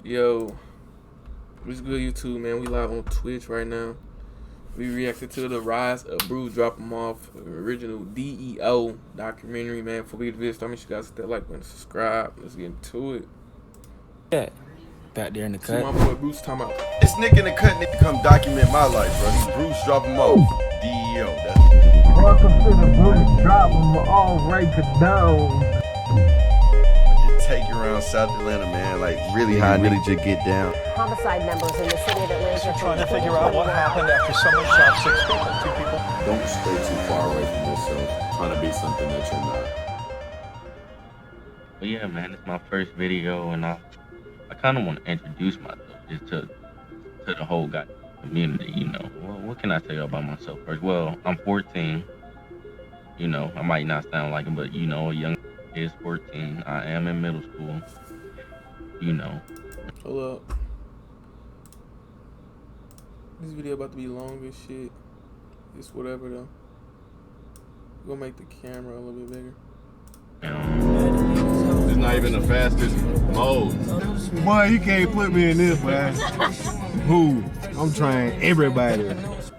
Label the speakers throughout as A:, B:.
A: Yo, what's good, YouTube, man? We live on Twitch right now. We reacted to the rise of BruceDropEmOff, original DEO documentary, man. Before we get to this, make sure you guys hit that like button, subscribe. Let's get into it.
B: Yeah, back there in the cut.
A: See my boy Bruce talking about.
C: This nigga in the cut nigga come document my life, bro. He's BruceDropEmOff, DEO.
D: Welcome to the BruceDropEmOff right down.
C: Just take you around South Atlanta, man. Like really high, really just get down.
E: Homicide numbers in the city of Atlanta.
F: Trying to figure out what happened after someone shot 6 people, 2 people.
G: Don't stray too far away from yourself, trying to be something that you're not.
H: But yeah, man, it's my first video, and I kind of want to introduce myself just to the whole guy community, you know. Well, what can I tell you about myself first? Well, I'm 14. You know, I might not sound like it, but you know, a young kid is 14. I am in middle school. You know.
A: Hold up. This video about to be long as shit. It's whatever though. We're gonna make the camera a little bit bigger.
G: It's not even the fastest mode.
D: Boy, you can't put me in this, man. Who? I'm trying everybody.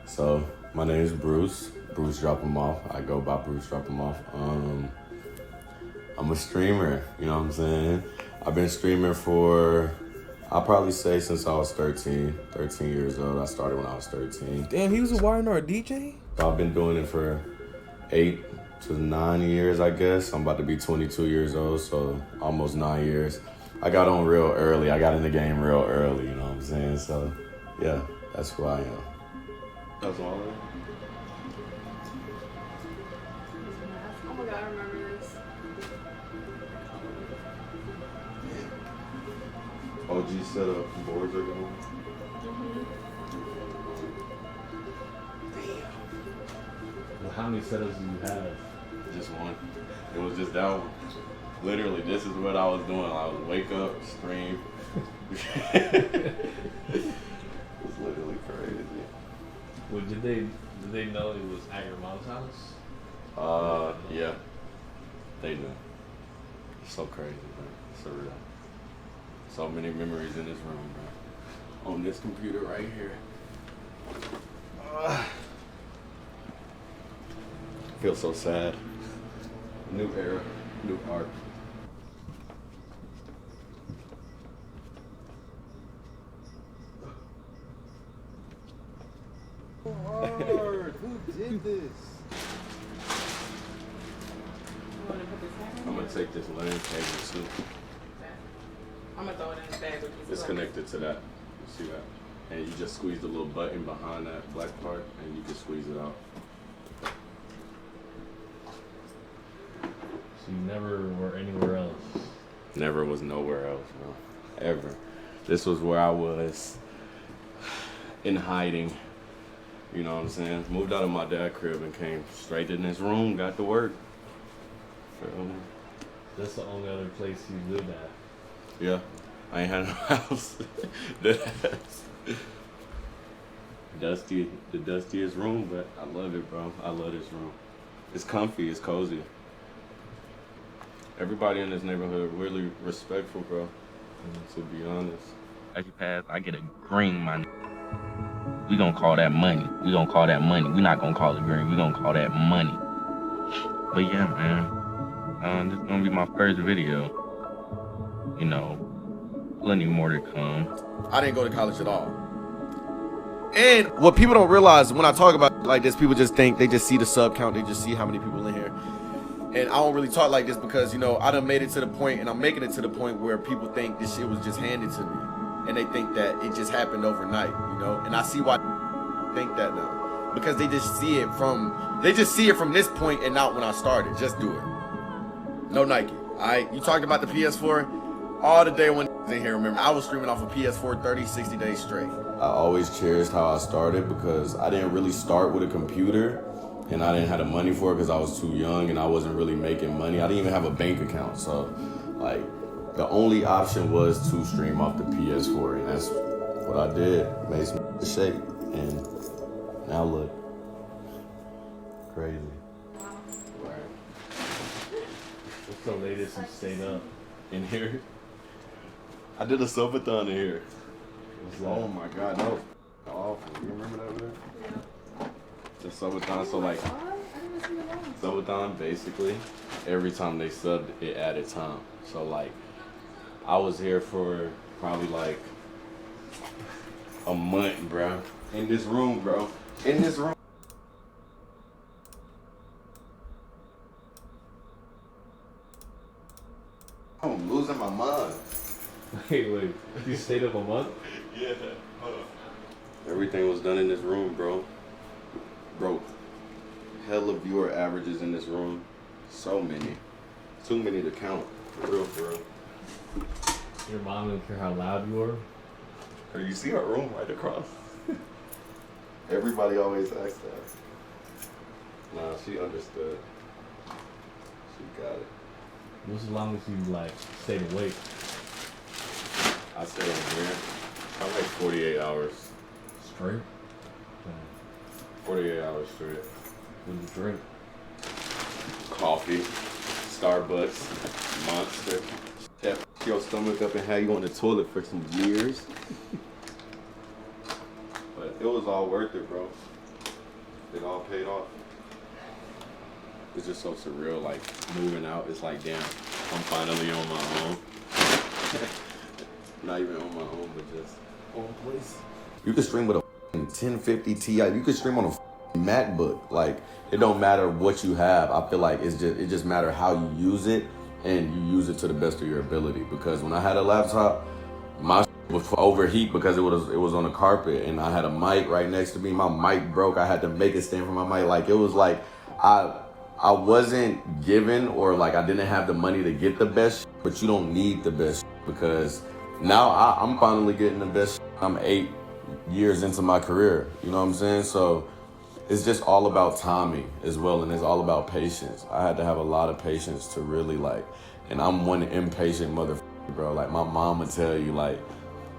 G: So, my name is BruceDropEmOff. I go by BruceDropEmOff. I'm a streamer, you know what I'm saying? I've been streaming for, I'll probably say since I was 13 years old. I started when I was 13.
A: Damn, he was a Y&R DJ?
G: So I've been doing it for 8 to 9 years, I guess. I'm about to be 22 years old, so almost 9 years. I got on real early. I got in the game real early, you know what I'm saying? So, yeah, that's who I am. That's all.
I: Oh my god, I remember this.
G: OG setup boards are going.
J: Well, how many setups do you have?
G: Just one. It was just that one. Literally, this is what I was doing. I would wake up, stream. It was literally crazy.
J: Well, did they know it was at your mom's house?
G: Yeah. They knew. It's so crazy, man. It's surreal. So many memories in this room, bro. On this computer right here. Feel so sad. New era, new art.
C: Lord, who did this?
G: I'm gonna take this lane cable too.
I: I'm gonna throw it in the bag with you.
G: It's connected to that. You see that? And you just squeeze the little button behind that black part and you can squeeze it out.
J: So you never were anywhere else?
G: Never was nowhere else, bro. Ever. This was where I was in hiding. You know what I'm saying? Moved out of my dad's crib and came straight in this room, got to work.
J: That's the only other place you lived at?
G: Yeah. I ain't had no house. Dusty, the dustiest room, but I love it, bro. I love this room. It's comfy, it's cozy. Everybody in this neighborhood really respectful, bro. To be honest.
H: As you pass, I get a green, my we gonna call that money. We gonna call that money. We not gonna call it green. We gonna call that money. But yeah, man. This is gonna be my first video. You know, plenty more to come.
C: I didn't go to college at all. And what people don't realize when I talk about it like this, people just think, they just see the sub count, they just see how many people in here. And I don't really talk like this because, you know, I done made it to the point, and I'm making it to the point where people think this shit was just handed to me. And they think that it just happened overnight, you know? And I see why they think that now. Because they just see it from this point and not when I started. Just do it. No Nike, all right? You talked about the PS4. All the day when in here, remember, I was streaming off of PS4 30, 60 days straight.
G: I always cherished how I started because I didn't really start with a computer and I didn't have the money for it because I was too young and I wasn't really making money. I didn't even have a bank account. So, like, the only option was to stream off the PS4 and that's what I did. Made some shape and now look. Crazy.
J: What's the latest you stayed up?
G: In here, I did a subathon in here.
C: Oh my God, that was awful. You remember that, man?
I: Yeah.
G: The subathon, so like, subathon basically, every time they subbed, it added time. So like, I was here for probably like a month, bro. In this room, bro. In this room. I'm losing my mind.
J: Wait. You stayed up a month?
G: Yeah. Everything was done in this room, bro. Broke. Hella viewer averages in this room. So many. Too many to count. For real, for real.
J: Your mom didn't care how loud you were?
G: Or you see her room right across. Everybody always asks that. Nah, she understood. She got it.
J: What's the longest you like stayed awake?
G: I stayed in here probably like 48 hours.
J: Straight?
G: 48 hours straight.
J: What did you drink?
G: Coffee, Starbucks, Monster. That your stomach up and have you on the toilet for some years. But it was all worth it, bro. It all paid off. It's just so surreal, like moving out. It's like, damn, I'm finally on my own. Not even on my own, but just on place. You can stream with a 1050 Ti. You can stream on a MacBook. Like, it don't matter what you have. I feel like it just matter how you use it, and you use it to the best of your ability. Because when I had a laptop, my was overheat because it was on the carpet, and I had a mic right next to me. My mic broke. I had to make it stand for my mic. Like, it was like I wasn't given, or like I didn't have the money to get the best, but you don't need the best, because now I'm finally getting the best. I'm 8 years into my career, you know what I'm saying? So it's just all about timing as well, and it's all about patience. I had to have a lot of patience to really like, and I'm one impatient motherfucker, bro. Like, my mom would tell you, like,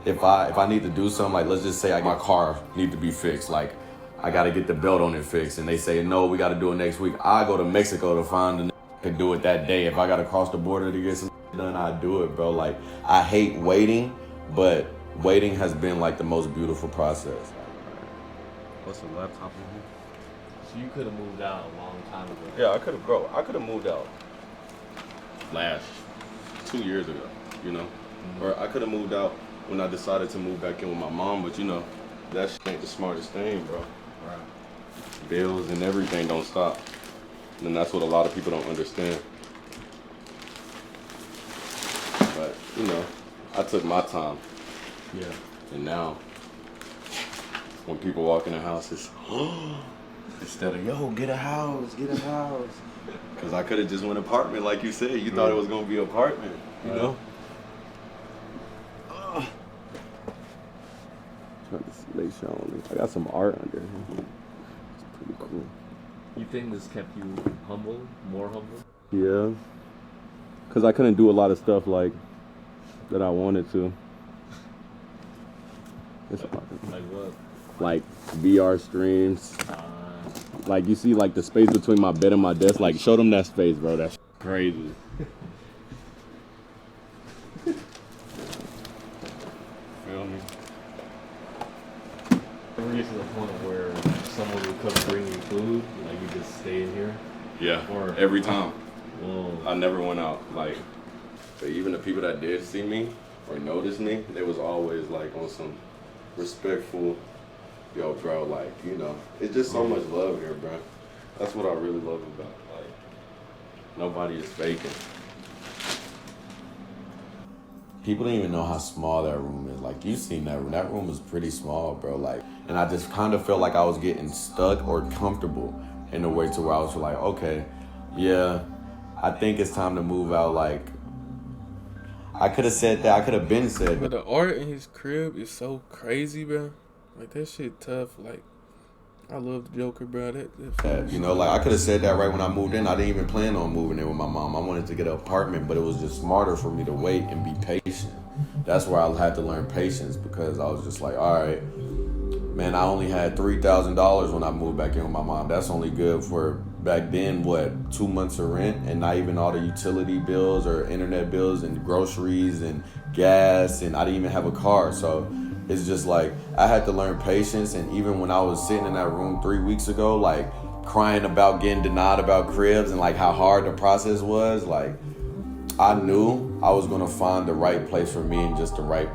G: if I need to do something, like, let's just say my car need to be fixed, like, I gotta get the belt on it fixed, and they say, no, we gotta do it next week. I go to Mexico to find the and do it that day. If I gotta cross the border to get some done, I do it, bro. Like, I hate waiting, but waiting has been like the most beautiful process. What's the laptop in here?
J: So you could have moved out a long time ago.
G: Yeah, I could have moved out last 2 years ago, you know? Mm-hmm. Or I could have moved out when I decided to move back in with my mom, but you know, that shit ain't the smartest thing, bro. Right. Bills and everything don't stop. And that's what a lot of people don't understand. But, you know, I took my time.
J: Yeah.
G: And now, when people walk in the house, it's, instead of, yo, get a house. Because I could have just went apartment, like you said. You thought it was going to be an apartment, you know? Trying to make sure I got some art under here. It's pretty cool.
J: You think this kept you humble, more humble?
G: Yeah. Because I couldn't do a lot of stuff like that I wanted to.
J: Like what?
G: Like VR streams. Like, you see, like, the space between my bed and my desk. Like, show them that space, bro. That's crazy. Feel me?
J: Ever get to the point where someone would come bring you food, like you just stay in here?
G: Yeah,
J: or
G: every time.
J: Whoa.
G: I never went out. Like, but even the people that did see me or notice me, they was always like on some respectful, yo, bro, like, you know, it's just so much love here, bro. That's what I really love about it. Like, nobody is faking. People don't even know how small that room is. Like, you seen that room. That room is pretty small, bro. Like, and I just kind of felt like I was getting stuck or comfortable in a way to where I was like, okay, yeah, I think it's time to move out. Like, I could have said that. I could have been said
A: But
G: that.
A: the art in his crib is so crazy, bro. Like, that shit tough. Like, I love the Joker, bro. That
G: You know, like, I could have said that right when I moved in. I didn't even plan on moving in with my mom. I wanted to get an apartment, but it was just smarter for me to wait and be patient. That's where I had to learn patience, because I was just like, all right, man, I only had $3,000 when I moved back in with my mom. That's only good for back then, what, 2 months of rent, and not even all the utility bills or internet bills and groceries and gas, and I didn't even have a car. So it's just like, I had to learn patience. And even when I was sitting in that room 3 weeks ago, like crying about getting denied about cribs and like how hard the process was, like I knew I was gonna find the right place for me and just the right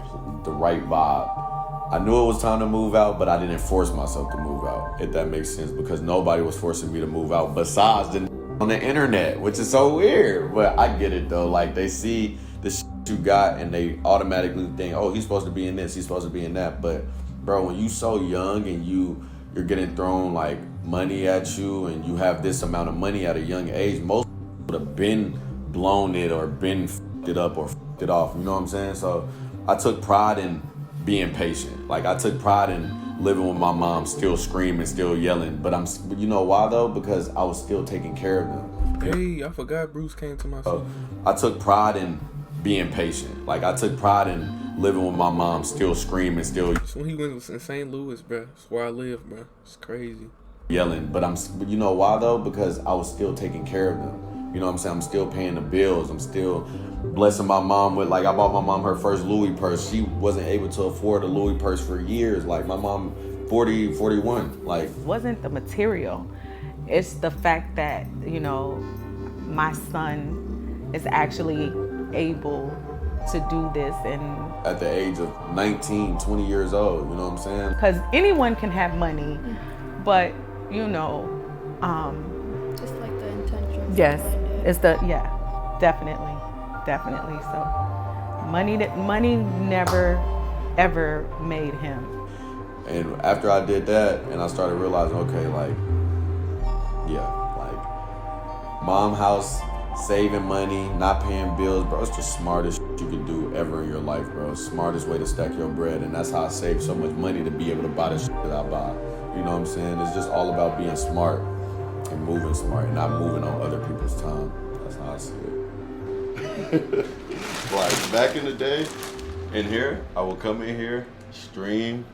G: vibe. I knew it was time to move out, but I didn't force myself to move out, if that makes sense, because nobody was forcing me to move out besides on the internet, which is so weird. But I get it though. Like, they see the shit you got and they automatically think, oh, he's supposed to be in this, he's supposed to be in that. But bro, when you so young and you're getting thrown like money at you and you have this amount of money at a young age, most would have been blown it or been f***ed it up or f***ed it off. You know what I'm saying? So I took pride in being patient. Like, I took pride in living with my mom, still screaming, still yelling. But you know why though? Because I was still taking care of them.
A: Hey, I forgot Bruce came to my city.
G: I took pride in being patient. Like, I took pride in living with my mom, still screaming, still.
A: So when he went in St. Louis, bro, that's where I live, bro. It's crazy.
G: Yelling, but you know why though? Because I was still taking care of them. You know what I'm saying? I'm still paying the bills. I'm still blessing my mom with, like, I bought my mom her first Louis purse. She wasn't able to afford a Louis purse for years. Like, my mom, 40, 41. Like,
K: it wasn't the material. It's the fact that, you know, my son is actually able to do this. And
G: at the age of 19, 20 years old, you know what I'm saying?
K: Because anyone can have money, but, you know,
L: it's like the intention.
K: Yes, it's definitely. So money never ever made him.
G: And after I did that, and I started realizing, okay, like, yeah, like, mom house, saving money, not paying bills, bro, it's the smartest shit you can do ever in your life, bro. Smartest way to stack your bread, and that's how I save so much money to be able to buy the shit that I buy. You know what I'm saying? It's just all about being smart and moving smart and not moving on other people's time. That's how I see it. Like, back in the day, in here, I would come in here, stream,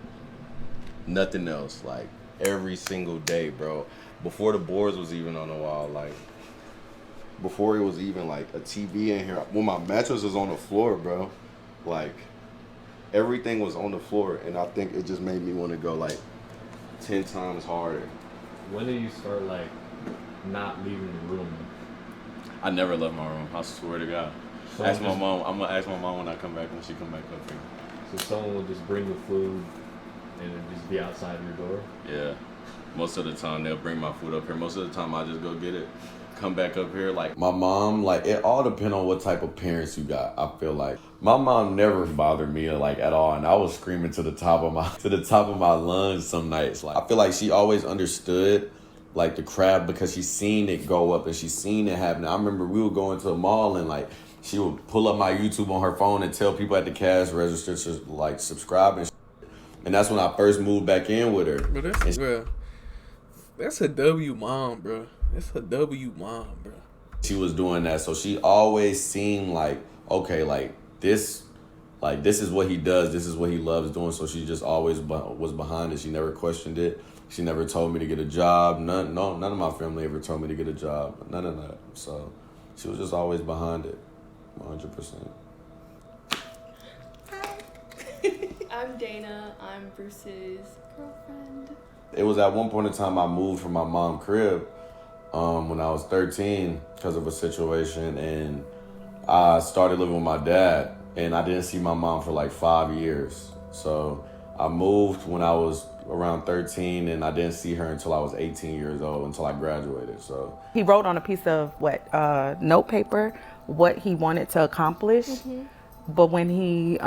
G: nothing else, like, every single day, bro. Before the boards was even on the wall, like, before it was even, like, a TV in here, when my mattress was on the floor, bro, like, everything was on the floor, and I think it just made me want to go, like, 10 times harder.
J: When did you start, like, not leaving the room?
G: I never left my room, I swear to God.
J: So
G: ask my mom. I'm gonna ask my mom when I come back, when she come back up here.
J: So someone would just bring the food and it'd just be outside your door?
G: Yeah. Most of the time they'll bring my food up here. Most of the time I just go get it, come back up here. Like, my mom, like, it all depends on what type of parents you got. I feel like my mom never bothered me, like, at all, and I was screaming to the top of my lungs some nights. Like, I feel like she always understood, like, the craft, because she's seen it go up and she's seen it happen. I remember we would go into a mall and, like, she would pull up my YouTube on her phone and tell people at the cash register to, like, subscribe and shit. And that's when I first moved back in with her.
A: But that's a W mom, bro. That's a W mom, bro.
G: She was doing that, so she always seemed like, okay, like, this is what he does, this is what he loves doing, so she just always was behind it. She never questioned it. She never told me to get a job. None of my family ever told me to get a job. None of that. So she was just always behind it, 100%.
L: Hi. I'm Dana. I'm Bruce's girlfriend.
G: It was at one point in time I moved from my mom's crib when I was 13 because of a situation, and I started living with my dad, and I didn't see my mom for like 5 years. So I moved when I was around 13, and I didn't see her until I was 18 years old, until I graduated. So
K: he wrote on a piece of note paper what he wanted to accomplish. Mm-hmm. But when he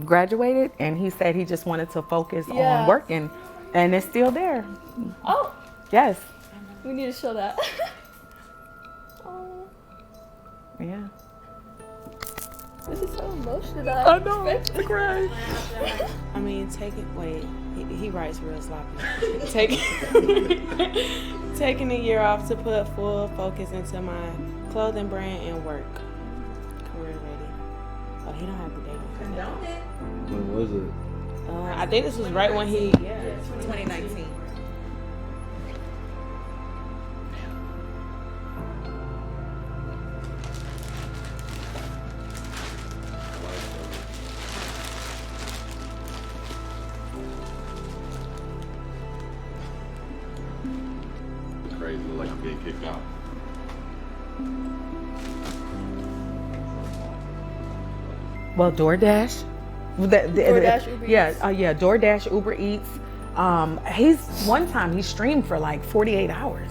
K: graduated, and he said he just wanted to focus on working, and it's still there.
L: Oh.
K: Yes.
L: We need to show that. Oh.
K: Yeah.
L: This is so emotional.
K: I know. It's great.
M: I mean, he writes real sloppy. Taking a year off to put full focus into my clothing brand and work. Career ready. Oh, he don't have the date on it.
J: When was it?
M: I think this was right when he,
K: 2019.
G: It's crazy, like I'm getting kicked out.
K: Well, DoorDash.
L: DoorDash, Uber
K: Yeah, DoorDash, Uber Eats. One time he streamed for like 48 hours.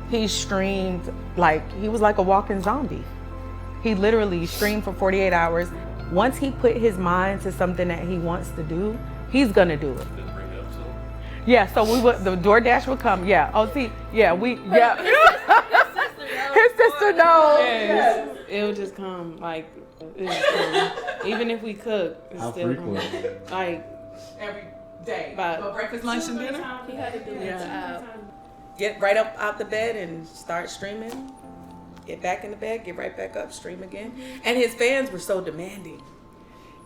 K: He streamed like he was like a walking zombie. He literally streamed for 48 hours. Once he put his mind to something that he wants to do, he's gonna do it. Yeah, so the DoorDash would come. Yeah. Oh, see, yeah, his sister knows.
M: yes, it would just come like, it was cool. Even if we cook, it's
J: How
M: still
J: frequent?
M: like
K: Every day.
M: But
K: breakfast, lunch, and dinner.
L: He had to delete the app.
K: Get right up out the bed and start streaming. Get back in the bed, get right back up, stream again. And his fans were so demanding.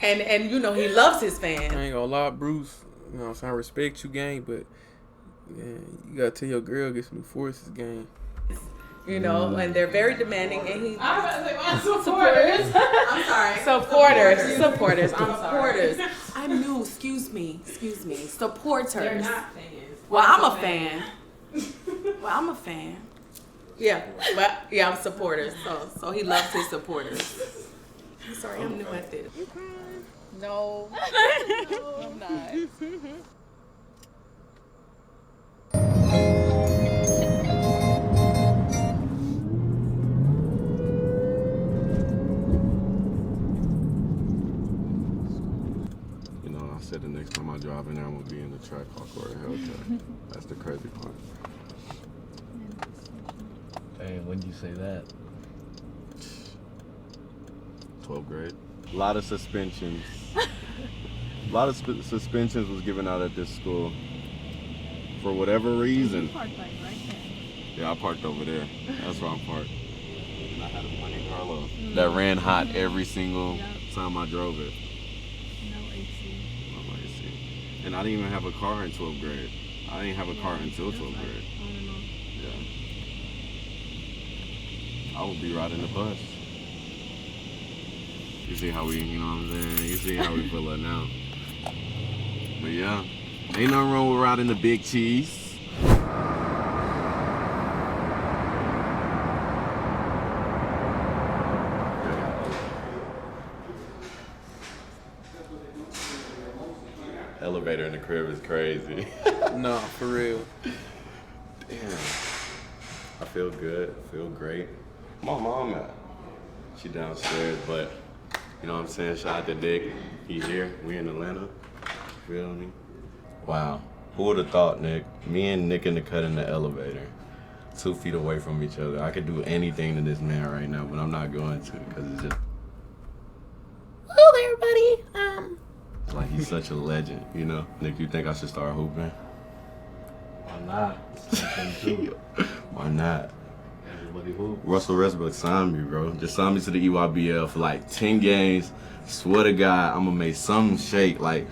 K: And you know, he loves his fans.
A: I ain't gonna lie, Bruce. You know what I'm saying? I respect you, gang, but yeah, you gotta tell your girl get some new forces, gang.
K: You know, and they're very demanding. And he.
I: I was about to say, my supporters.
K: I'm sorry. Supporters. I'm new. Excuse me. Supporters.
I: They're not fans.
K: Well, I'm a fan. Yeah, but yeah, I'm supporters. So he loves his supporters. I'm sorry, I'm new at this.
L: No, I'm not.
G: You know, I said the next time I drive in there, I'm gonna be in the track park or a Hellcat. That's the crazy part.
J: Hey, when did you say that?
G: 12th grade. A lot of suspensions. A lot of suspensions was given out at this school for whatever reason.
L: You parked like right there.
G: Yeah, I parked over there. That's where I'm parked. And I had a Monte Carlo that ran hot every single time I drove it.
L: No AC.
G: No AC. And I didn't even have a car in 12th grade. I didn't have a car until 12th grade. Yeah. I would be riding the bus. You see how we, you know what I'm saying? You see how we feel it now. But yeah, ain't nothing wrong with riding the big cheese. Elevator in the crib is crazy.
A: Nah, for real.
G: Damn. I feel good. I feel great. My mom at? She downstairs, but you know what I'm saying? Shout out to Nick. He here. We in Atlanta. Feel me? Wow. Who would have thought, Nick? Me and Nick in the cut in the elevator. 2 feet away from each other. I could do anything to this man right now, but I'm not going to because it's just.
K: Hello there, buddy.
G: Like, he's such a legend, you know? Nick, you think I should start hooping?
J: Why not?
G: Why not?
J: Everybody hoop.
G: Russell Westbrook signed me, bro. Just signed me to the EYBL for like 10 games. Swear to God, I'm gonna make something shake. Like,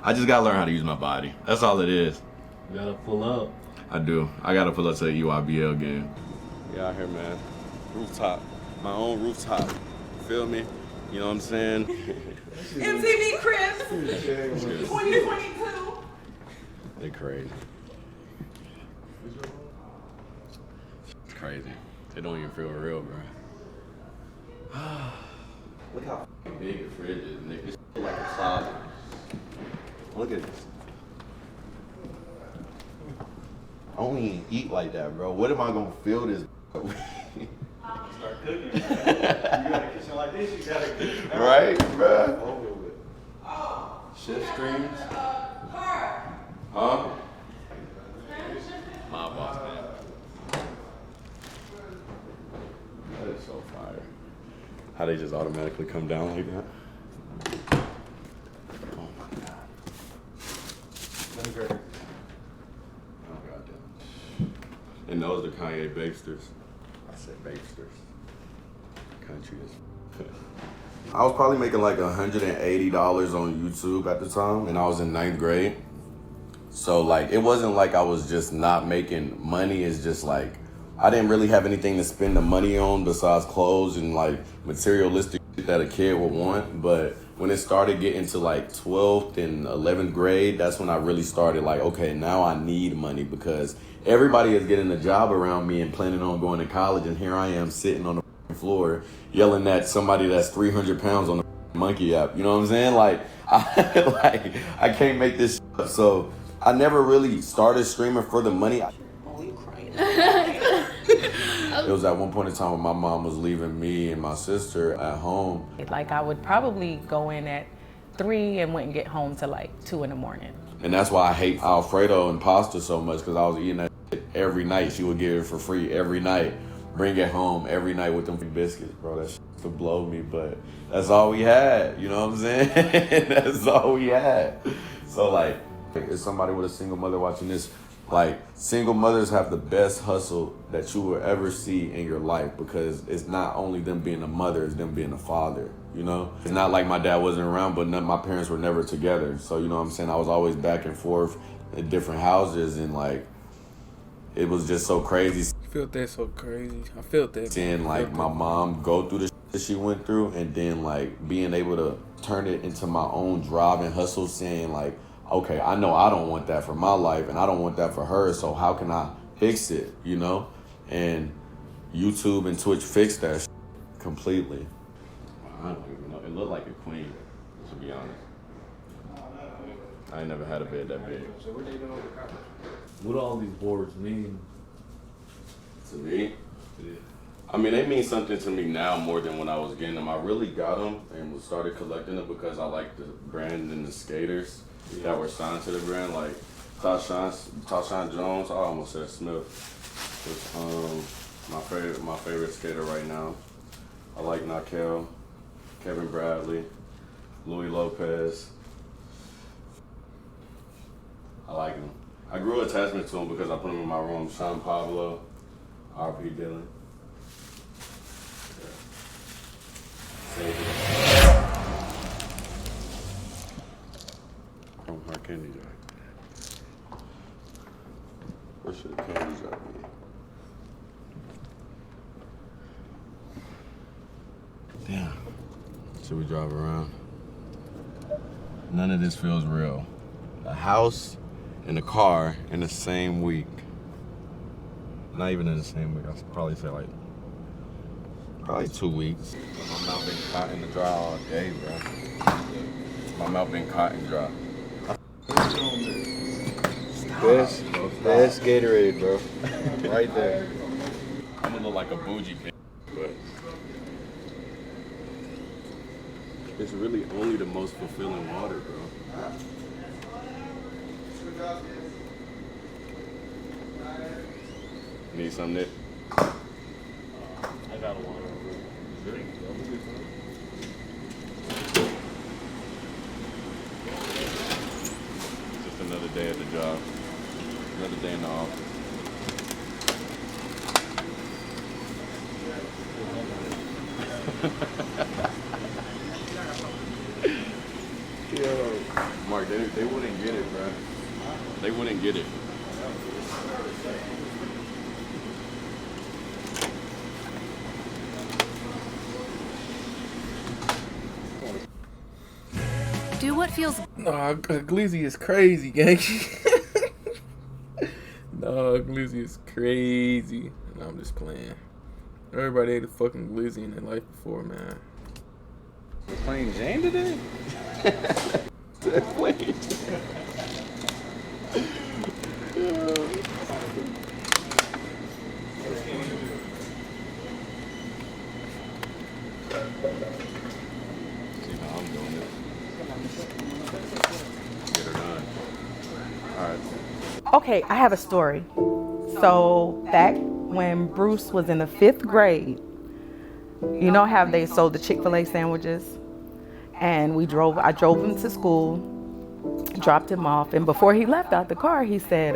G: I just gotta learn how to use my body. That's all it is.
J: You gotta pull up.
G: I do. I gotta pull up to the EYBL game. Yeah, out here, man. Rooftop. My own rooftop. Feel me? You know what I'm saying?
K: MTV Cribs 2022.
G: They're crazy. It's crazy. It don't even feel real, bro. Look how big the fridge is, nigga. It's like a closet. Look at this. I don't even eat like that, bro. What am I gonna fill this?
J: Start cooking. You got a kitchen like this, you gotta cook.
G: Right, bro? Chef streams. Huh? My boss, man. That is so fire. How they just automatically come down like that? Oh my God. Oh goddamn. And those are Kanye Bakesters. I said Bakesters. Country is. I was probably making like $180 on YouTube at the time, and I was in 9th grade. So like, it wasn't like I was just not making money. It's just like, I didn't really have anything to spend the money on besides clothes and like materialistic shit that a kid would want. But when it started getting to like 12th and 11th grade, that's when I really started like, okay, now I need money because everybody is getting a job around me and planning on going to college. And here I am sitting on the floor yelling at somebody that's 300 pounds on the monkey app. You know what I'm saying? Like, I can't make this shit up. So I never really started streaming for the money. It was at one point in time when my mom was leaving me and my sister at home.
K: Like I would probably go in at 3 and wouldn't get home till like 2 in the morning.
G: And that's why I hate Alfredo and pasta so much, because I was eating that shit every night. She would give it for free every night. Bring it home every night with them biscuits, bro. That shit would blow me, but that's all we had. You know what I'm saying? That's all we had. So like, if somebody with a single mother watching this, like, single mothers have the best hustle that you will ever see in your life, because it's not only them being a mother, it's them being a father, you know? It's not like my dad wasn't around, but my parents were never together. So, you know what I'm saying? I was always back and forth in different houses, and like, it was just so crazy.
A: I felt that so crazy. I felt that.
G: Seeing like my mom go through the shit that she went through, and then like being able to turn it into my own drive and hustle, saying like, okay, I know I don't want that for my life, and I don't want that for her, so how can I fix it, you know? And YouTube and Twitch fixed that shit completely.
C: I don't even know. It looked like a queen, to be honest. I ain't never had a bed that big.
J: What do all these boards mean?
G: To me? Yeah. I mean, they mean something to me now more than when I was getting them. I really got them and started collecting them because I like the brand and the skaters that were signed to the brand, like Tashawn Jones. I almost said Smith. Was my favorite skater right now. I like Nakel, Kevin Bradley, Louis Lopez. I like him. I grew attachment to him because I put him in my room. Sean Pablo, R.P. Dillon. Oh, my candy jar. Where should the candy jar be? Damn. Should we drive around? None of this feels real. A house and a car in the same week. Not even in the same week. I'd probably say like, probably 2 weeks. My mouth been caught in the dry all day, bro. My mouth been caught and dry.
D: Best Gatorade, bro. Right there.
G: I'm gonna look like a bougie bitch, but it's really only the most fulfilling water, bro. Need some, Nick?
J: I got one.
G: Just another day at the job. Another day in the office. Yo, Mark, they wouldn't get it, bro. They wouldn't get it.
N: Do what feels.
A: No, Glizzy is crazy, gang. No, Glizzy is crazy. No, I'm just playing. Everybody ate a fucking Glizzy in their life before, man.
D: We're playing Jane today?
G: Wait. I'm doing it. Get her done. All right.
K: Okay, I have a story. So back when Bruce was in the 5th grade, you know how they sold the Chick-fil-A sandwiches? And I drove him to school, dropped him off, and before he left out the car, he said,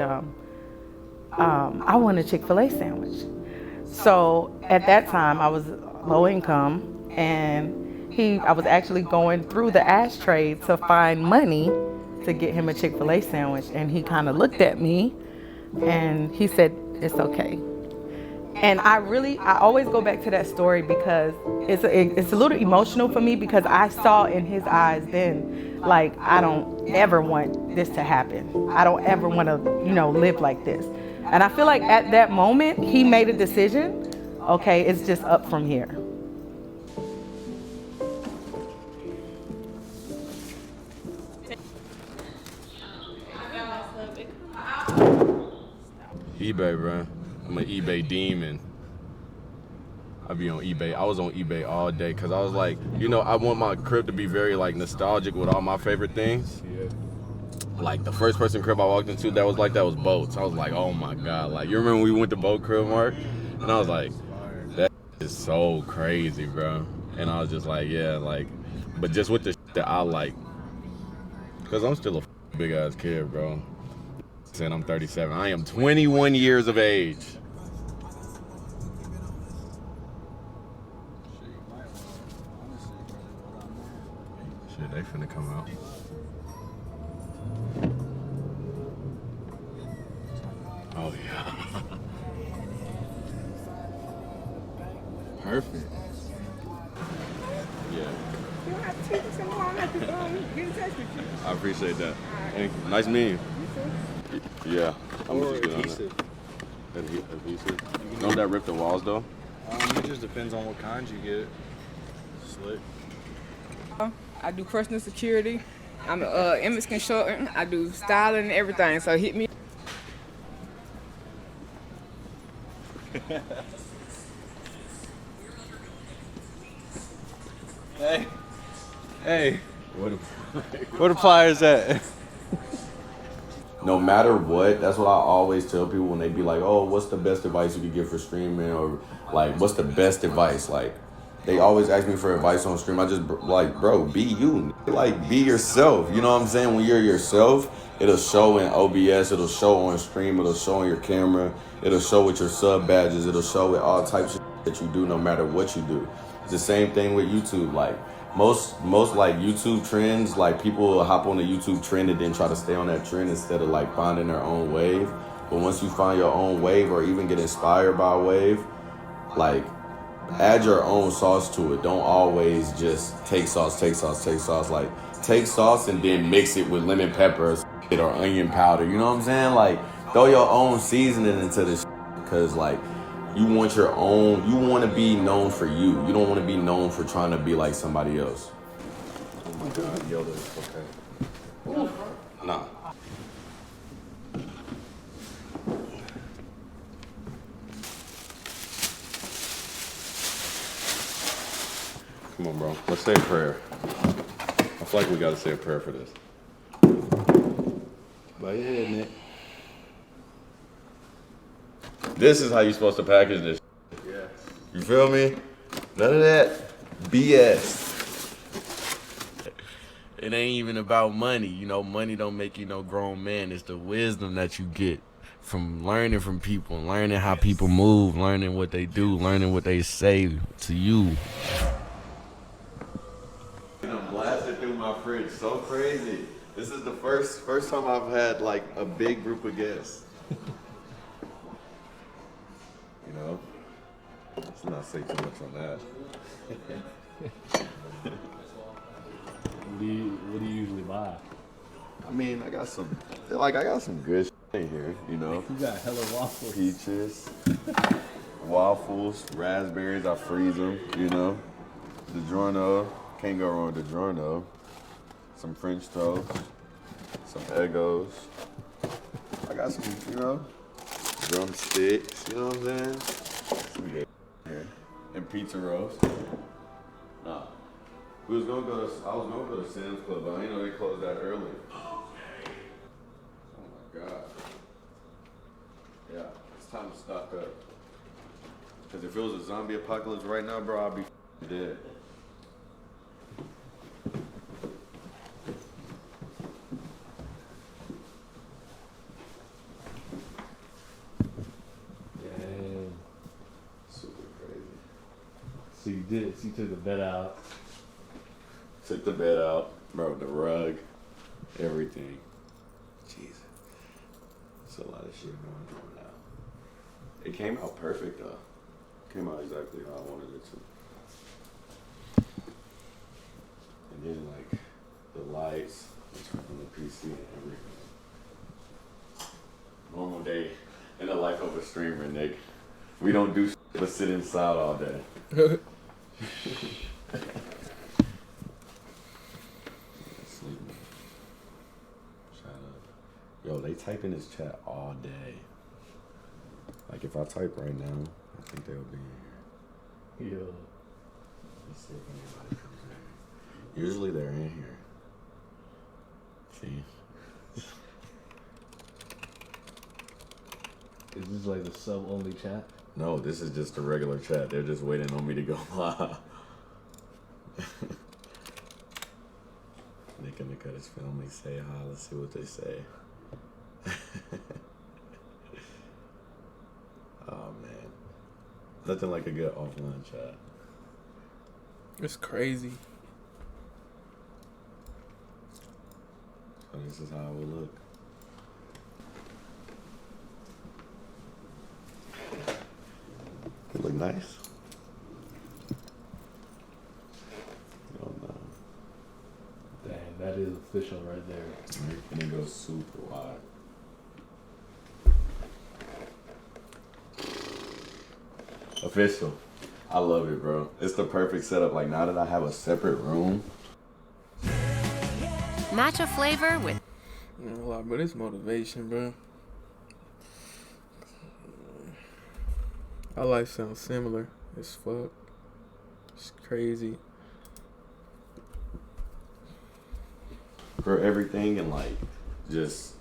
K: I want a Chick-fil-A sandwich. So at that time, I was low income, and I was actually going through the ashtray to find money to get him a Chick-fil-A sandwich, and he kind of looked at me and he said, "It's okay." And I always go back to that story because it's a little emotional for me, because I saw in his eyes then, like, I don't ever want this to happen. I don't ever want to, live like this. And I feel like at that moment, he made a decision. Okay, it's just up from here.
G: eBay, bro. I'm an eBay demon. I be on eBay. I was on eBay all day because I was like, I want my crib to be very like nostalgic with all my favorite things.
D: Yeah.
G: Like the first person crib I walked into that was boats. I was like, oh my God. Like, you remember when we went to Boat Crib, Mark? And I was like, that is so crazy, bro. And I was just like, yeah, like, but just with the shit that I like, because I'm still a big ass kid, bro. And I'm 37. I am 21 years of age. Shit, they finna come out. Oh yeah. Perfect. Yeah.
L: You don't have to take us along. I have to get in touch with you.
G: I appreciate that. Thank you. Nice meeting you. Yeah. I'm just good on
N: adhesive.
G: that. Adhesive. Don't that rip the walls though?
N: It just depends on what kind you get. Slick.
O: I do personal security. I'm an image consultant. I do styling and everything. So hit me.
N: Hey. Where the pliers at?
G: No matter what, that's what I always tell people when they be like, oh, what's the best advice you could give for streaming? Or like, what's the best advice? Like, they always ask me for advice on stream. I just like, bro, be you. Like, be yourself. You know what I'm saying? When you're yourself, it'll show in OBS, it'll show on stream, it'll show on your camera, it'll show with your sub badges, it'll show with all types of that you do no matter what you do. It's the same thing with YouTube. Like, most like YouTube trends, like people will hop on the YouTube trend and then try to stay on that trend instead of like finding their own wave. But once you find your own wave or even get inspired by a wave, like add your own sauce to it. Don't always just take sauce. Like take sauce and then mix it with lemon pepper or onion powder. You know what I'm saying? Like throw your own seasoning into this because like you want your own, you want to be known for you. You don't want to be known for trying to be like somebody else. Oh my God, Yoda is okay. Nah. Come on, bro. Let's say a prayer. I feel like we got to say a prayer for this.
N: Bow your head, Nick.
G: This is how you're supposed to package this.
N: Yeah.
G: You feel me? None of that BS. It ain't even about money. You know, money don't make you no grown man. It's the wisdom that you get from learning from people, learning how people move, learning what they do, learning what they say to you. I'm blasting through my fridge so crazy. This is the first time I've had like a big group of guests. You know, let's not say too much on that.
J: What do you usually buy?
G: I mean, I got some good shit in here, you know.
J: You got hella waffles.
G: Peaches, waffles, raspberries, I freeze them, you know. DiGiorno, can't go wrong with DiGiorno. Some French toast, some Eggos. I got some, you know, drumsticks, you know what I'm saying? Some good here. And pizza roast. Nah. I was gonna go to Sam's Club, but I didn't know they closed that early. Oh my God. Yeah, it's time to stock up. Cause if it was a zombie apocalypse right now, bro, I'd be dead.
J: Damn.
G: Super crazy.
J: So you took the vet out.
G: Took the bed out, bro, the rug, everything. Jesus. It's a lot of shit going on now. It came out perfect though. Came out exactly how I wanted it to. And then like the lights, the turn on the PC and everything. Normal day in the life of a streamer, Nick. We don't do shit but sit inside all day. Yo, they type in this chat all day. Like if I type right now, I think they'll be in here.
J: Yo.
G: Let's see if anybody comes in. Usually they're in here. See?
J: Is this like the sub-only chat?
G: No, this is just a regular chat. They're just waiting on me to go live. Nick and Cut his family say hi. Let's see what they say. Oh man, nothing like a good offline chat.
A: It's crazy.
G: So this is how it would look. It look nice. Oh no.
J: Dang, that is official right there.
G: And it goes super wide. Official. I love it, bro. It's the perfect setup. Like now that I have a separate room.
P: Match a flavor with.
A: But it's motivation, bro. Our life sounds similar as fuck. It's crazy.
G: For everything and like just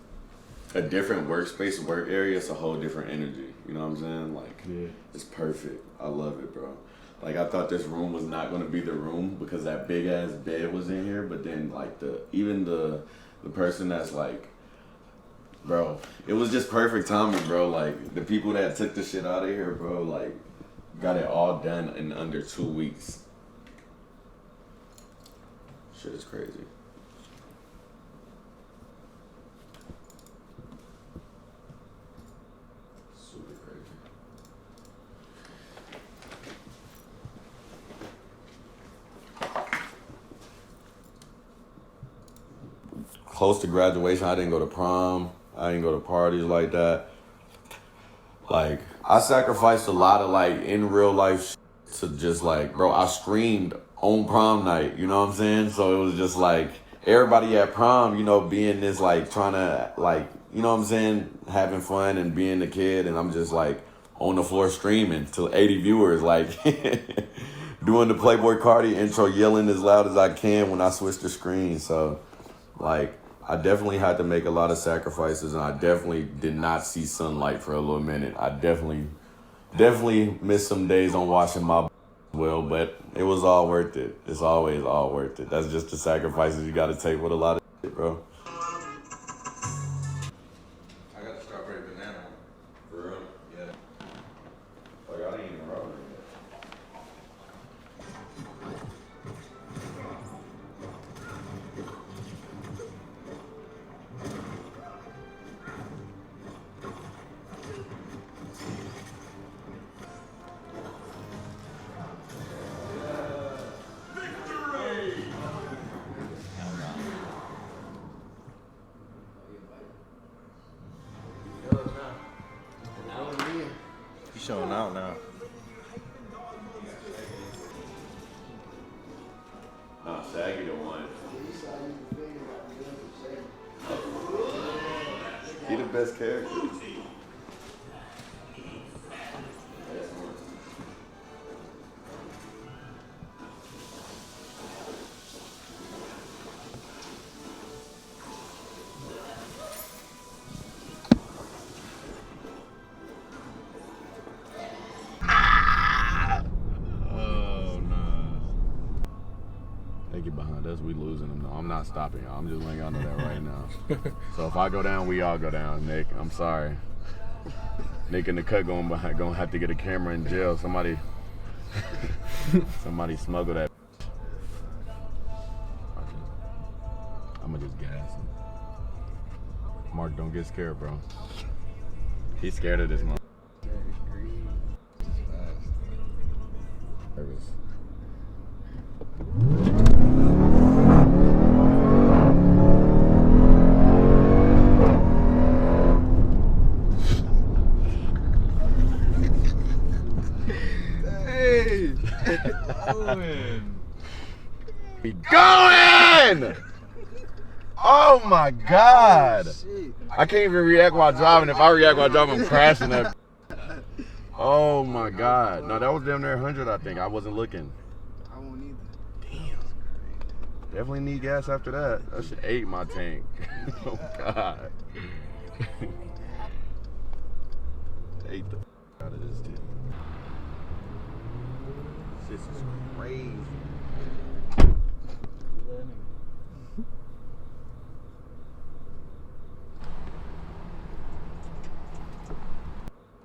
G: a different workspace, work area, it's a whole different energy. You know what I'm saying? Like,
J: yeah.
G: It's perfect. I love it, bro. Like I thought this room was not gonna be the room because that big ass bed was in here, but then like the person that's like, bro, it was just perfect timing, bro. Like the people that took the shit out of here, bro, like got it all done in under 2 weeks. Shit is crazy. Super crazy. Close to graduation, I didn't go to prom. I didn't go to parties like that. Like, I sacrificed a lot of, like, in real life to just, like, bro, I streamed on prom night, you know what I'm saying? So it was just, like, everybody at prom, you know, being this, like, trying to, like, you know what I'm saying, having fun and being a kid, and I'm just, like, on the floor streaming to 80 viewers, like, doing the Playboy Cardi intro, yelling as loud as I can when I switch the screen. So, like, I definitely had to make a lot of sacrifices, and I definitely did not see sunlight for a little minute. I definitely missed some days on washing my well, but it was all worth it. It's always all worth it. That's just the sacrifices you got to take with a lot of shit, bro. I got a strawberry banana one. For real? Yeah. Like, I didn't even roll it yet.
N: He's showing out now.
G: Nah, Shaggy the one. He the best character. They get behind us, we losing them. No, I'm not stopping y'all. I'm just letting y'all know that right now. So if I go down, we all go down, Nick. I'm sorry. Nick and the Cut gonna have to get a camera in jail. Somebody smuggle that. Mark, don't get scared, bro. He's scared of this mom. Nervous.
D: Hey!
C: Be going! Oh my God! I can't even react while driving. If I react while driving, I'm crashing that. Oh my God! No, that was damn near 100. I think I wasn't looking.
D: I won't either.
C: Damn. Definitely need gas after that. That shit ate my tank. Oh God. Ate the out of this dude. This is crazy.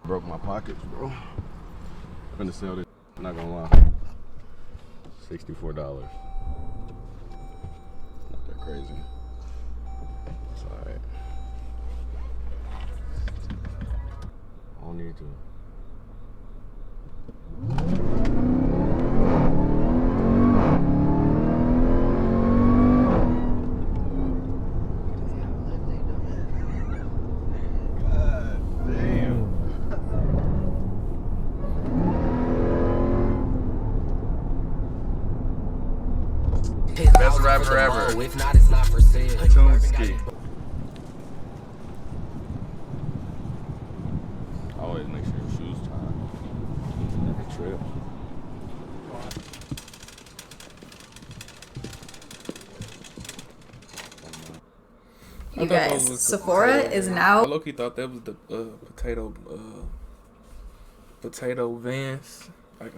C: Broke my pockets, bro. I'm gonna sell this. I'm not gonna lie. $64. Not that crazy. It's alright. I don't need to. Best rapper ever.
P: If not, it's not for sale.
C: Toonski. Always make sure your shoes tied. Never trip.
Q: You guys, Sephora is now.
A: I low-key thought that was the potato Vans. Like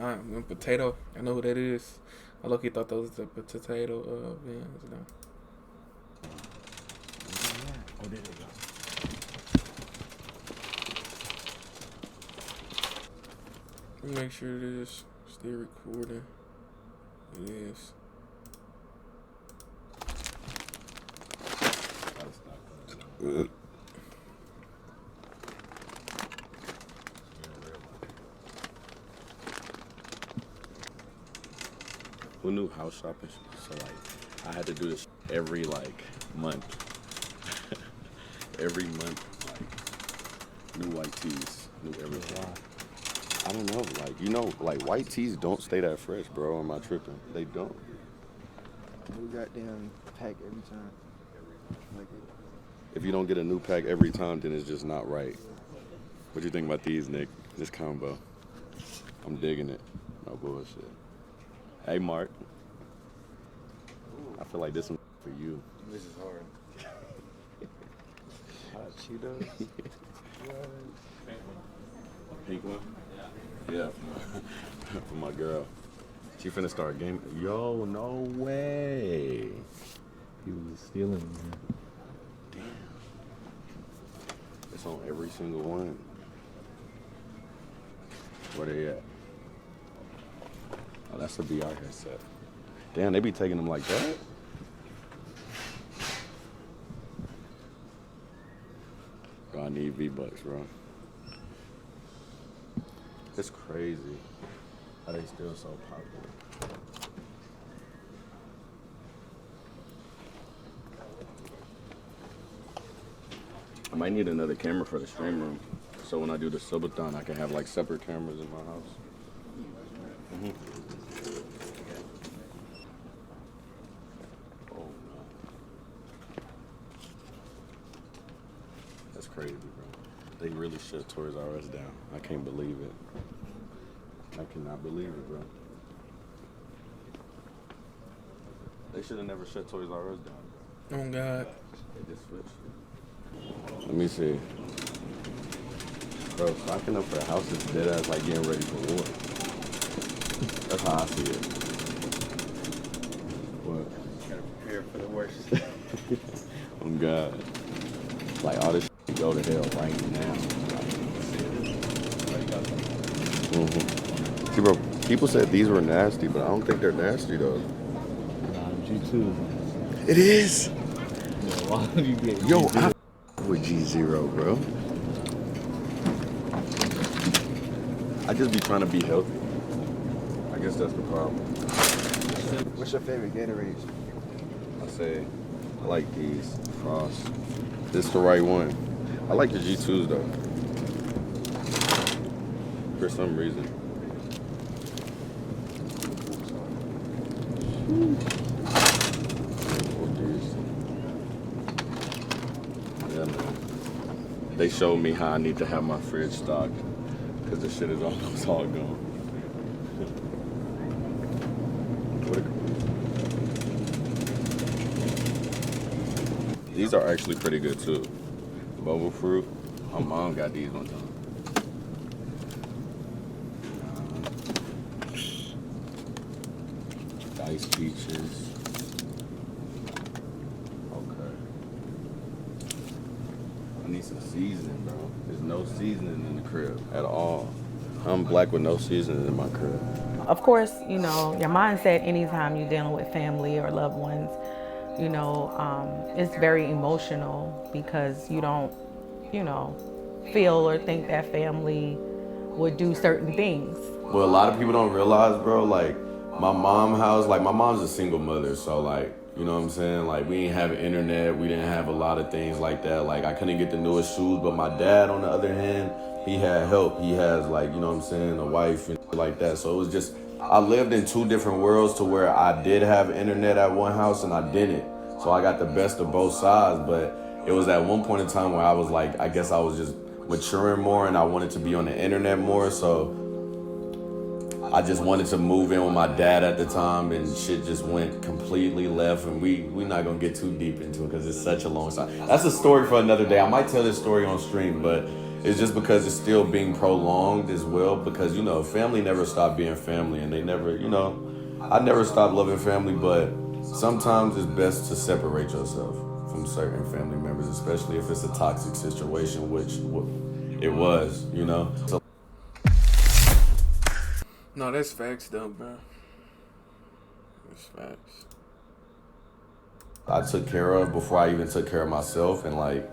A: potato. I know who that is. I low-key thought that was the potato Vans. No.
B: Oh, there they go.
A: Make sure it is still recording. It is.
G: Who knew house shopping? So like, I had to do this every like month. Every month, like new white tees, new everything. I don't know, like like white tees don't stay that fresh, bro. Am I tripping? They don't.
D: We goddamn pack every time. Like
G: If you don't get a new pack every time, then it's just not right. What do you think about these, Nick? This combo. I'm digging it. No bullshit. Hey, Mark. I feel like this one for you.
D: This is hard. Hot Cheetos.
G: Pink one? Yeah, for my girl. She finna start game. Yo, no way.
J: He was stealing them.
G: Damn. It's on every single one. Where they at? Oh, that's a BR headset. Damn, they be taking them like that? Bro, I need V-Bucks, bro. It's crazy how they still so popular. I might need another camera for the stream room, so when I do the subathon, I can have like separate cameras in my house. Oh no, that's crazy, bro. They really shut Toys R Us down. I can't believe it. I cannot believe it, bro. They should have never shut Toys R Us down, bro.
A: Oh God.
G: They just switched it. Let me see. Bro, stocking up for a house is dead ass like getting ready for war. That's how I see it. What?
D: Gotta prepare for the worst.
G: Oh God. Like all this shit go to hell right now. See, bro, people said these were nasty, but I don't think they're nasty though.
J: Nah, G2.
G: It is.
J: Yeah, why would you get
G: Yo,
J: G2?
G: with G0, bro. I just be trying to be healthy. I guess that's the problem.
C: What's your favorite Gatorade?
G: I say, I like these Frost. This the right one. I like the G2s though. For some reason. Yeah, man. They showed me how I need to have my fridge stocked because the shit is almost all gone. These are actually pretty good too. Bubble fruit. My mom got these one time. Diced peaches. Okay. I need some seasoning, bro. There's no seasoning in the crib at all. I'm black with no seasoning in my crib.
K: Of course, you know, your mindset anytime you're dealing with family or loved ones, you know, it's very emotional because you don't, you know, feel or think that family would do certain things.
G: Well, a lot of people don't realize, bro, like, my mom's house, like, my mom's a single mother, so, like, you know what I'm saying? Like, we didn't have internet, we didn't have a lot of things like that. Like, I couldn't get the newest shoes, but my dad, on the other hand, he had help. He has, like, you know what I'm saying, a wife and like that. So it was just, I lived in two different worlds to where I did have internet at one house and I didn't. So I got the best of both sides, but it was at one point in time where I was like, I guess I was just maturing more and I wanted to be on the internet more. So I just wanted to move in with my dad at the time and shit just went completely left, and we're not gonna get too deep into it because it's such a long story. That's a story for another day. I might tell this story on stream, but it's just because it's still being prolonged as well, because, you know, family never stopped being family, and they never, you know, I never stopped loving family, but sometimes it's best to separate yourself from certain family members, especially if it's a toxic situation, which it was, you know. So
A: no, that's facts though, bro. That's facts.
G: I took care of before I even took care of myself, and like,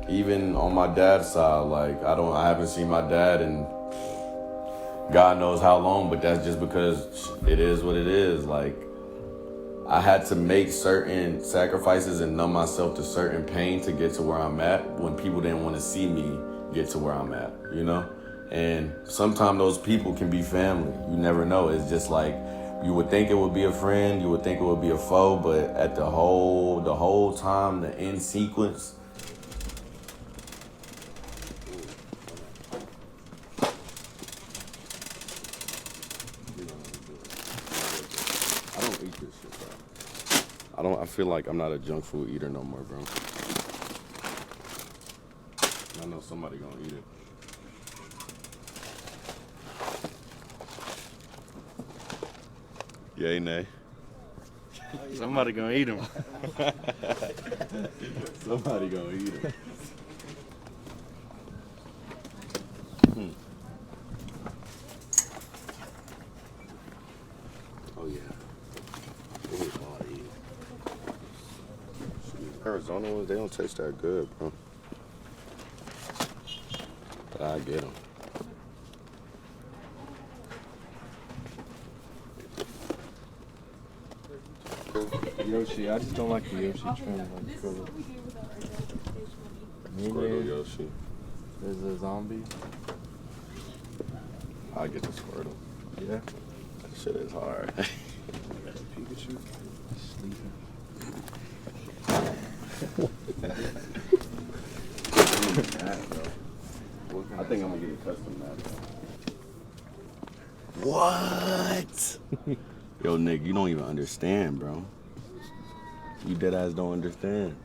G: even on my dad's side, like, I haven't seen my dad in God knows how long, but that's just because it is what it is. Like, I had to make certain sacrifices and numb myself to certain pain to get to where I'm at when people didn't want to see me get to where I'm at, you know? And sometimes those people can be family. You never know. It's just like, you would think it would be a friend, you would think it would be a foe, but at the whole time, the end sequence, I feel like I'm not a junk food eater no more, bro. I know somebody gonna eat it. Yay, nay.
N: Somebody gonna eat them.
G: Somebody gonna eat it. Oh yeah. Arizona ones, they don't taste that good, bro. But I get them.
N: Yoshi, I just don't like the Yoshi trim. Like,
G: Squirtle Yoshi.
N: There's a zombie.
G: I get the Squirtle.
N: Yeah.
G: That shit is hard.
N: Pikachu. Sleeping.
G: I think I'm gonna get a custom mat. What? Yo, Nick, you don't even understand, bro. You dead ass don't understand.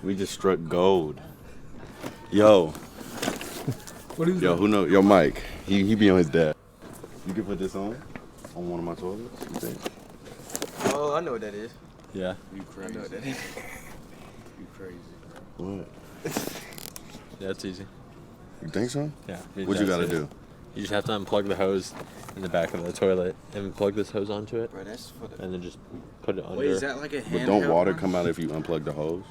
G: We just struck gold. Yo.
A: What is
G: Yo,
A: that?
G: who know? Yo, Mike. He be on his dad. You can put this on one of my toilets. You think?
P: Oh, I know what that is.
N: Yeah.
P: You crazy. I know what that is. You crazy, bro.
G: What?
N: Yeah, it's easy.
G: You think so?
N: Yeah.
G: What you gotta do?
N: You just have to unplug the hose in the back of the toilet and plug this hose onto it.
P: Bro, that's for the...
N: And then just put it under.
P: Wait, is that like a handheld?
G: But don't water come out if you unplug the hose?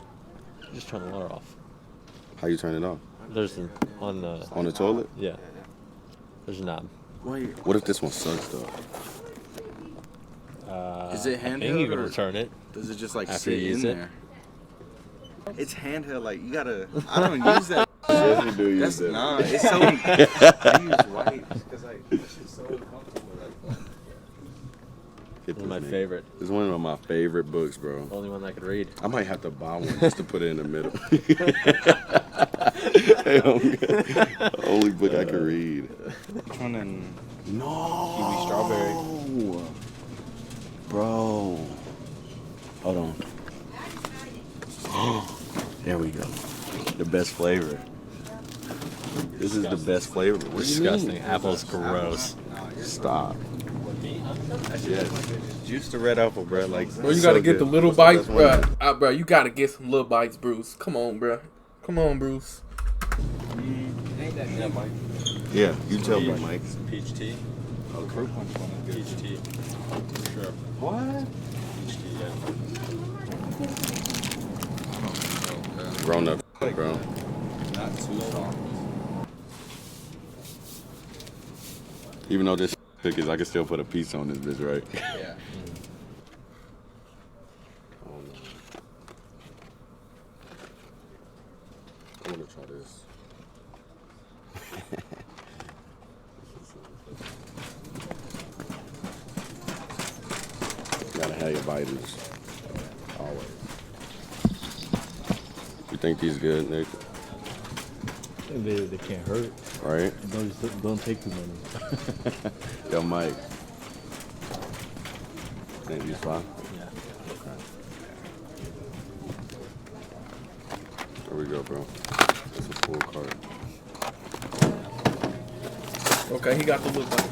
N: Just turn the water off.
G: How you turn it off?
N: There's on
G: the toilet?
N: Yeah. There's a knob.
C: Wait.
G: What if this one sucks though?
C: Is it
N: I think
C: handheld
N: you can
C: or
N: return it.
C: does it just like
N: after
C: sit
N: you use
C: in
N: it.
C: there? It's handheld. Like you gotta. I don't use that.
G: Yes, you do use
C: That's
G: that.
C: nah. It's so. I use wipes because like that shit's so uncomfortable. Like.
G: Get
N: One of my
G: this, nigga.
N: favorite.
G: It's one of my favorite books, bro.
N: The only one I could read.
G: I might have to buy one just to put it in the middle. Only book I can read.
P: Which one in
G: No.
P: kiwi strawberry?
G: Bro. Hold on. There we go. The best flavor. This is the best flavor. What do you
N: Disgusting.
G: mean?
N: Apple's gross.
G: Stop. Yes. Juice the red apple, bro. Like,
A: Bro, you
G: it's
A: gotta
G: so
A: get
G: good.
A: the little
G: What's the
A: bites,
G: best
A: bro.
G: one?
A: Bro, you gotta get some little bites, Bruce. Come on, bro. Come on, Bruce.
P: Ain't that good, Mike?
G: Yeah, you tell me, Mike.
N: Peach tea.
P: The fruit punch one is good.
N: Peach tea. Sure.
P: What?
N: Peach tea, yeah.
G: Grown up, bro.
P: Not too soft.
G: Even though this cookies, I can still put a piece on this bitch, right?
P: Yeah.
G: I want to try this. Gotta have your biters. Always. You think these good, Nick?
B: They can't hurt.
G: Right?
B: Don't take too many.
G: Yo, Mike. Think these fine?
B: Yeah.
G: Okay. There we go, bro. That's a full cart.
A: Okay, he got the little bites.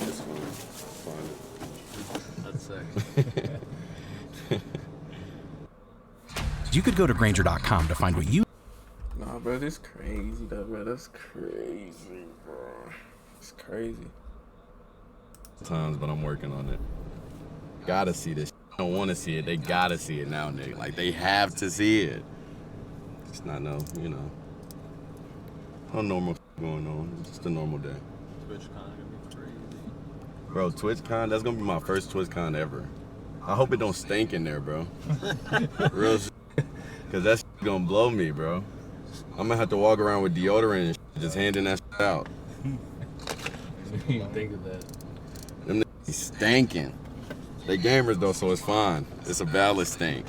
G: This one,
N: That's sick.
R: You could go to Grainger.com to find what you.
A: Nah, bro, this crazy though, bro. That's crazy, bro. It's crazy.
G: times, but I'm working on it. Gotta see this. I don't want to see it. They gotta see it now, nigga. Like, they have to see it. It's not no, you know, no normal going on. It's just a normal day.
N: TwitchCon gonna be crazy.
G: Bro, TwitchCon, that's gonna be my first TwitchCon ever. I hope it don't stink in there, bro. Real shit. Cause that shit gonna blow me, bro. I'm gonna have to walk around with deodorant and shit, just handing that shit out.
N: I didn't even think of that.
G: Them niggas stinking. They gamers though, so it's fine. It's a valid stink.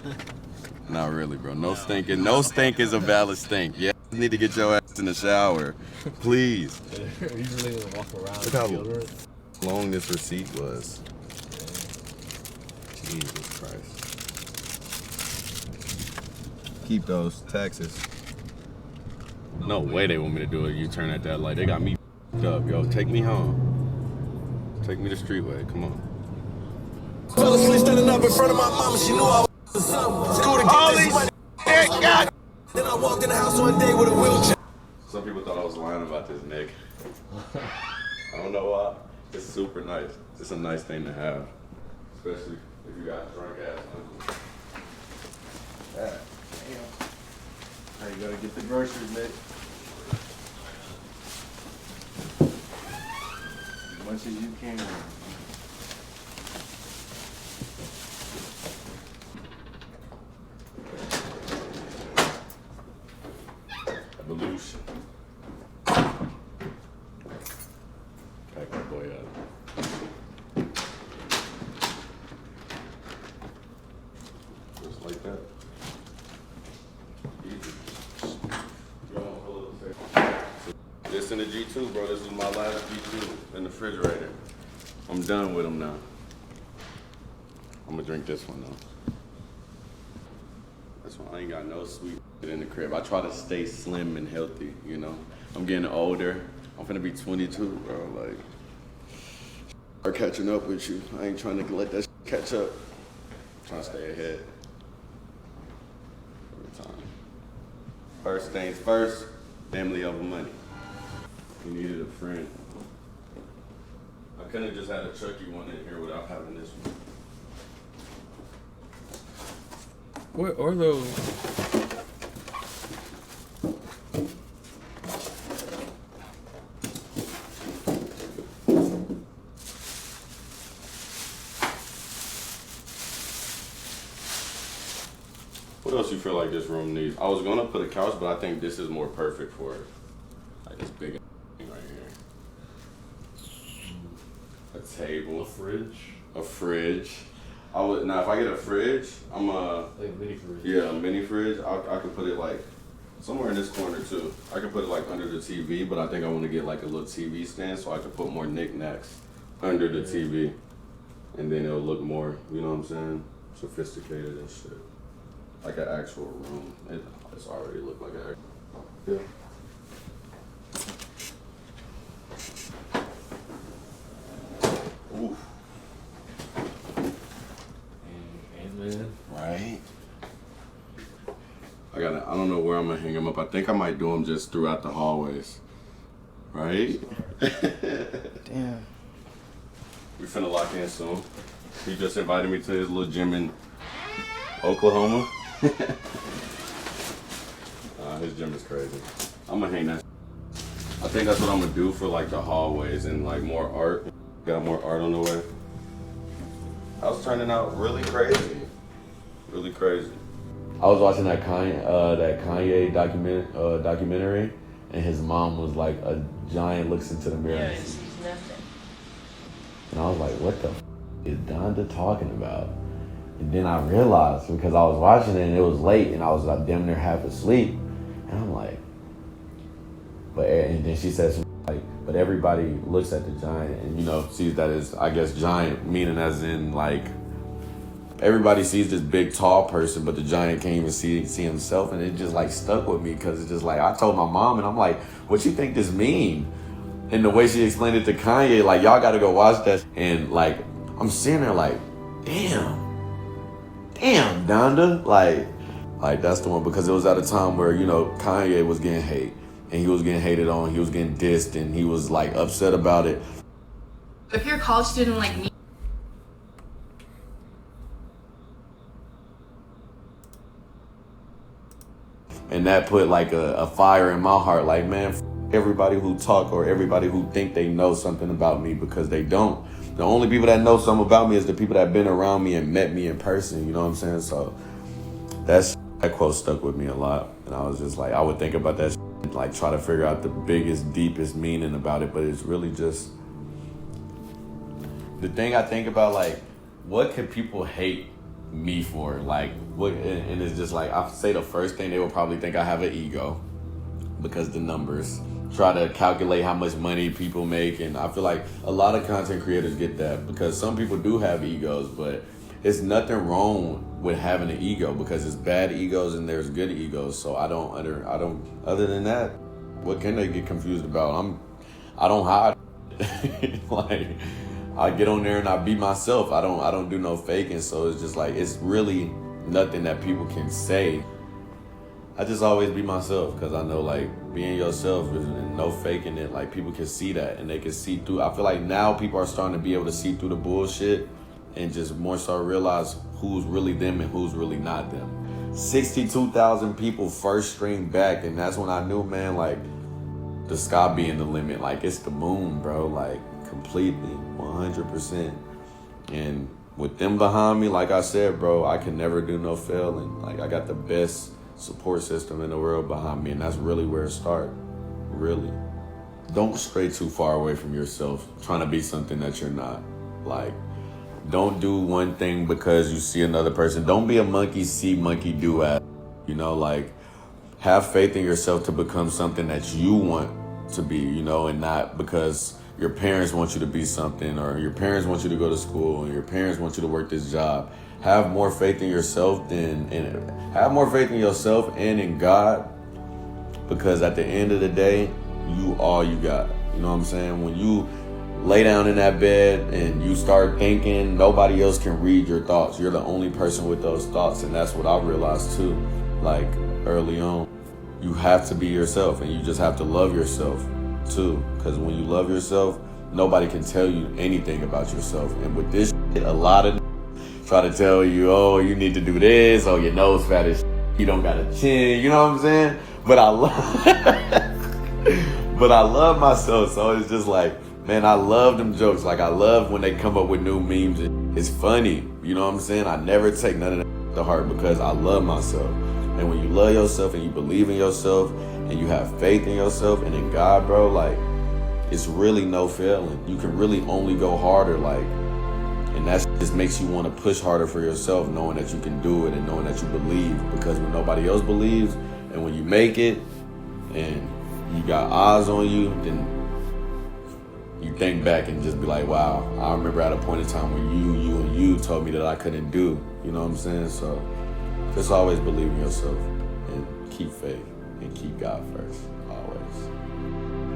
G: Not really, bro. No stinking. No stink is a valid stink. Yeah, you need to get your ass in the shower, please.
N: You really gonna walk around
G: Look
N: with
G: how
N: deodorant?
G: long this receipt was. Jesus Christ. Keep those taxes. No way they want me to do a U-turn at that light. They got me f***ed up, yo. Take me home. Take me the streetway. Come on.
S: Fell asleep standing up in front of my mama. She knew I was something. School to get this money. God. Then I walked in the house one day with a wheelchair.
G: Some people thought I was lying about this, Nick. I don't know why. It's super nice. It's a nice thing to have. Especially if you got drunk ass uncle.
C: Yeah. Damn. Now you gotta get the groceries, Nick. As much as you can.
G: Evolution. Pack that boy up. Just like that. Easy. This in the G2, bro. This is my last G2 in the refrigerator. I'm done with them now. I'm gonna drink this one though. This one, I ain't got no sweet in the crib. I try to stay slim and healthy, you know. I'm getting older. I'm finna be 22, bro. Like, start catching up with you. I ain't trying to let that catch up. I'm trying to stay ahead. time. First things first, family over money. We needed a friend. I couldn't have just had a Chucky one in here without having this one.
A: What are those?
G: What else you feel like this room needs? I was gonna put a couch, but I think this is more perfect for it. Like this big thing right here. A table.
J: A fridge.
G: A fridge. I would now if I get a fridge, I'm
J: like a mini fridge.
G: Yeah, a mini fridge. I could put it like somewhere in this corner too. I could put it like under the TV, but I think I want to get like a little TV stand so I can put more knickknacks under the TV, and then it'll look more, you know what I'm saying, sophisticated and shit. Like an actual room. It's already looked like a yeah. Ooh.
J: Ant-Man.
G: Right. I don't know where I'm gonna hang them up. I think I might do them just throughout the hallways. Right?
K: Damn.
G: We finna lock in soon. He just invited me to his little gym in Oklahoma. His gym is crazy. I'm gonna hang that. I think that's what I'm gonna do for like the hallways and like more art. Got more art on the way. I was turning out really crazy. Really crazy. I was watching that Kanye documentary, and his mom was like a giant looks into the mirror.
I: Yeah, she's nothing.
G: And I was like, what the is Donda talking about? And then I realized, because I was watching it and it was late and I was like damn near half asleep. And I'm like, and then she says like, but everybody looks at the giant and, you know, sees that as, I guess, giant, meaning as in like, everybody sees this big tall person, but the giant can't even see himself. And it just like stuck with me because it's just like, I told my mom and I'm like, what you think this mean? And the way she explained it to Kanye, like, y'all gotta go watch that. And like, I'm sitting there like, damn, Donda. Like that's the one, because it was at a time where, you know, Kanye was getting hate and he was getting hated on, he was getting dissed and he was like upset about it.
Q: If you're a college student like me,
G: and that put like a fire in my heart, like, man, everybody who talk or everybody who think they know something about me, because they don't. The only people that know something about me is the people that have been around me and met me in person, you know what I'm saying? So that quote stuck with me a lot. And I was just like, I would think about that shit, like try to figure out the biggest, deepest meaning about it, but it's really just the thing I think about, like, what could people hate me for? Like, what? And it's just like, I say the first thing they will probably think I have an ego, because the numbers. Try to calculate how much money people make, and I feel like a lot of content creators get that, because some people do have egos, but it's nothing wrong with having an ego, because it's bad egos and there's good egos. So I don't other than that, what can they get confused about? I don't hide. Like, I get on there and I be myself. I don't do no faking. So it's just like, it's really nothing that people can say. I just always be myself, because I know, like, being yourself and no faking it, like, people can see that and they can see through. I feel like now people are starting to be able to see through the bullshit and just more so realize who's really them and who's really not them. 62,000 people first stream back, and that's when I knew, man, like, the sky being the limit. Like, it's the moon, bro, like, completely, 100%. And with them behind me, like I said, bro, I can never do no failing. Like, I got the best support system in the world behind me, and that's really where it starts. Really. Don't stray too far away from yourself trying to be something that you're not. Like, don't do one thing because you see another person. Don't be a monkey see, monkey do ass. You know, like, have faith in yourself to become something that you want to be, you know, and not because your parents want you to be something, or your parents want you to go to school, and your parents want you to work this job. Have more faith in yourself and in God, because at the end of the day, you all you got. You know what I'm saying? When you lay down in that bed and you start thinking, nobody else can read your thoughts. You're the only person with those thoughts, and that's what I realized too. like early on. You have to be yourself, and you just have to love yourself too. Because when you love yourself, nobody can tell you anything about yourself. And with this shit, a lot of try to tell you, oh, you need to do this, oh, your nose fat as shit, you don't got a chin, you know what I'm saying? But I love myself, so it's just like, man, I love them jokes. Like, I love when they come up with new memes. It's funny, you know what I'm saying? I never take none of that to heart because I love myself. And when you love yourself and you believe in yourself and you have faith in yourself and in God, bro, like, it's really no failing. You can really only go harder, like, and that just makes you want to push harder for yourself, knowing that you can do it and knowing that you believe. Because when nobody else believes, and when you make it, and you got eyes on you, then you think back and just be like, wow, I remember at a point in time when you told me that I couldn't do. You know what I'm saying? So just always believe in yourself and keep faith and keep God first, always.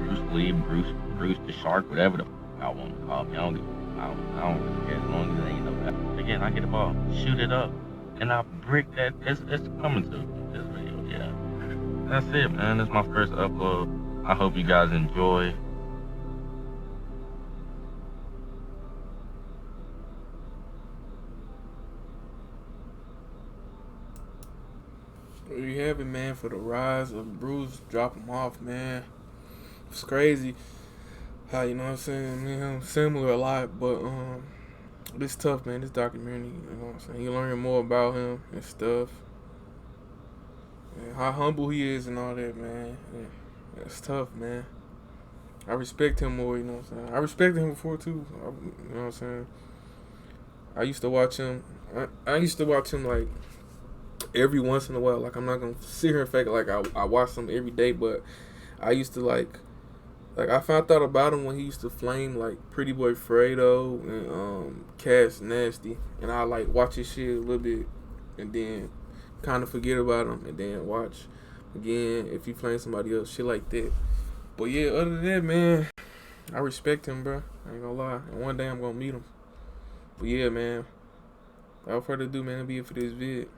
H: Bruce Lee, Bruce the Shark, whatever the I want to call me. I don't really care as long as it ain't no bad. Again, I get the ball, shoot it up, and I brick that. It's coming to this video, yeah. That's it, man. This is my first upload. I hope you guys enjoy.
A: There you have it, man, for the rise of BruceDropEmOff, man. It's crazy how, you know what I'm saying, man, similar a lot, but this tough, man, this documentary, you know what I'm saying, you learn more about him and stuff, and how humble he is and all that, man. Yeah, it's tough, man. I respect him more, you know what I'm saying. I respected him before too, you know what I'm saying. I used to watch him. I used to watch him like every once in a while. Like, I'm not gonna sit here and fake like I watch him every day, but I used to like I found out about him when he used to flame like Pretty Boy Fredo and Cash Nasty, and I like watch his shit a little bit and then kind of forget about him and then watch again if he flame somebody else, shit like that. But yeah, other than that, man, I respect him, bro. I ain't gonna lie. And one day I'm gonna meet him. But yeah, man, without further ado, man, that'll be it for this vid.